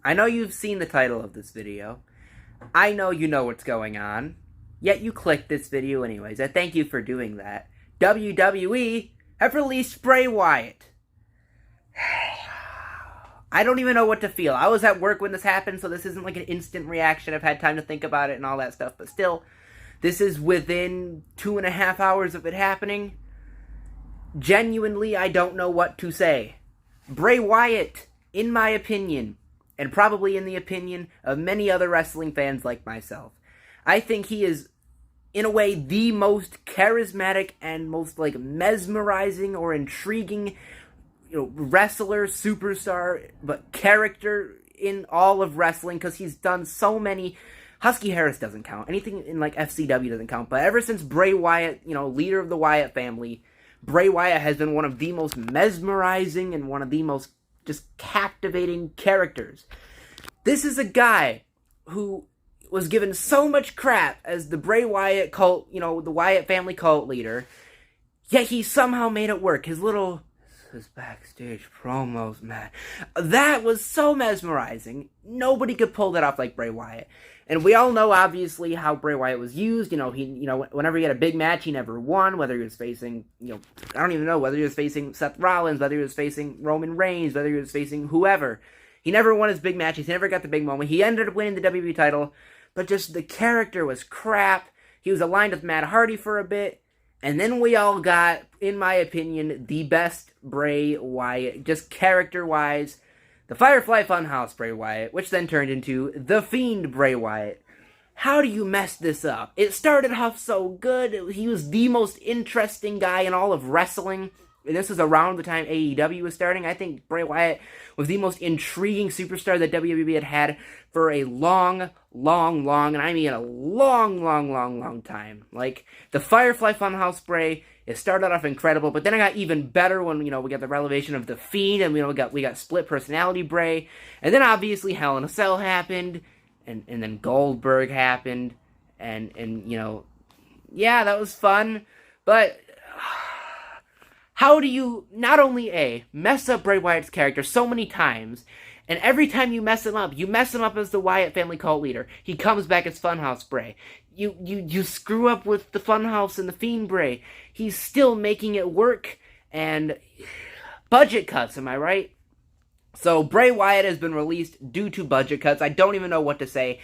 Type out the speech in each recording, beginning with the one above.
I know you've seen the title of this video. I know you know what's going on. Yet you clicked this video anyways. I thank you for doing that. WWE have released Bray Wyatt. I don't even know what to feel. I was at work when this happened, so this isn't like an instant reaction. I've had time to think about it and all that stuff. But still, this is within 2.5 hours of it happening. Genuinely, I don't know what to say. Bray Wyatt, in my opinion, and probably in the opinion of many other wrestling fans like myself, I think he is, in a way, the most charismatic and most, mesmerizing or intriguing, wrestler, superstar, but character in all of wrestling, because he's done so many. Husky Harris doesn't count. Anything in, FCW doesn't count. But ever since Bray Wyatt, leader of the Wyatt family, Bray Wyatt has been one of the most mesmerizing and one of the most just captivating characters. This is a guy who was given so much crap as the Bray Wyatt cult, the Wyatt family cult leader, yet he somehow made it work. His backstage promos, man, that was so mesmerizing. Nobody could pull that off like Bray Wyatt. And we all know, obviously, how Bray Wyatt was used. Whenever he had a big match, he never won. Whether he was facing, I don't even know, whether he was facing Seth Rollins, whether he was facing Roman Reigns, whether he was facing whoever. He never won his big matches. He never got the big moment. He ended up winning the WWE title, but just the character was crap. He was aligned with Matt Hardy for a bit. And then we all got, in my opinion, the best Bray Wyatt, just character-wise. The Firefly Funhouse Bray Wyatt, which then turned into The Fiend Bray Wyatt. How do you mess this up? It started off so good. He was the most interesting guy in all of wrestling. And this was around the time AEW was starting. I think Bray Wyatt was the most intriguing superstar that WWE had had for a long, and I mean a long time. The Firefly Funhouse Bray, it started off incredible, but then it got even better when, we got the revelation of The Fiend, and we got split personality Bray, and then obviously Hell in a Cell happened, and then Goldberg happened, and yeah, that was fun, but how do you not only mess up Bray Wyatt's character so many times, and every time you mess him up as the Wyatt family cult leader. He comes back as Funhouse Bray. You screw up with the Funhouse and the Fiend Bray. He's still making it work, and budget cuts, am I right? So Bray Wyatt has been released due to budget cuts. I don't even know what to say.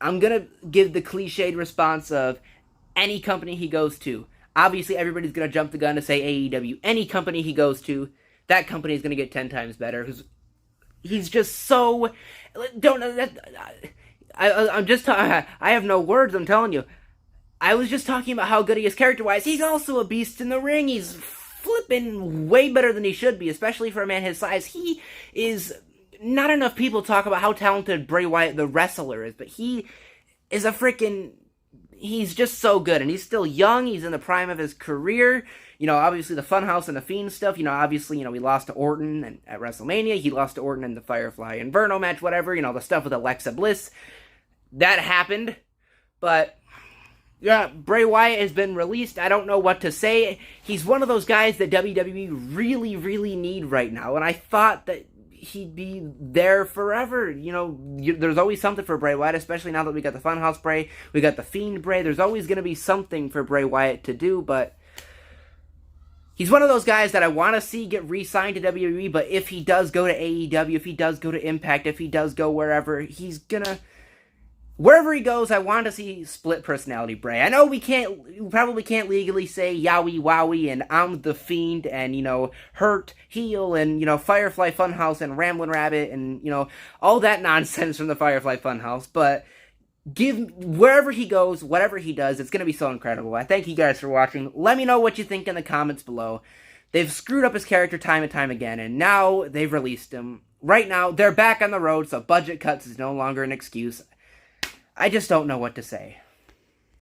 I'm gonna give the cliched response of any company he goes to. Obviously, everybody's gonna jump the gun to say AEW. Any company he goes to, that company is gonna get 10 times better. He's just so... I have no words, I'm telling you. I was just talking about how good he is character-wise. He's also a beast in the ring. He's flipping way better than he should be, especially for a man his size. He is... Not enough people talk about how talented Bray Wyatt, the wrestler, is, but he is a freaking... He's just so good, and he's still young. He's in the prime of his career. Obviously the Funhouse and the Fiend stuff. Obviously, he lost to Orton at WrestleMania. He lost to Orton in the Firefly Inferno match, whatever. The stuff with Alexa Bliss. That happened. But, yeah, Bray Wyatt has been released. I don't know what to say. He's one of those guys that WWE really need right now. And I thought that he'd be there forever. There's always something for Bray Wyatt, especially now that we got the Funhouse Bray, we got the Fiend Bray. There's always going to be something for Bray Wyatt to do, but he's one of those guys that I want to see get re-signed to WWE, but if he does go to AEW, if he does go to Impact, if he does go wherever, wherever he goes, I want to see split personality Bray. I know we probably can't legally say Yowie Wowie and I'm the Fiend and, Hurt, Heel, and, Firefly Funhouse and Ramblin' Rabbit and, all that nonsense from the Firefly Funhouse, but wherever he goes, whatever he does, it's going to be so incredible. I thank you guys for watching. Let me know what you think in the comments below. They've screwed up his character time and time again, and now they've released him. Right now, they're back on the road, so budget cuts is no longer an excuse. I just don't know what to say.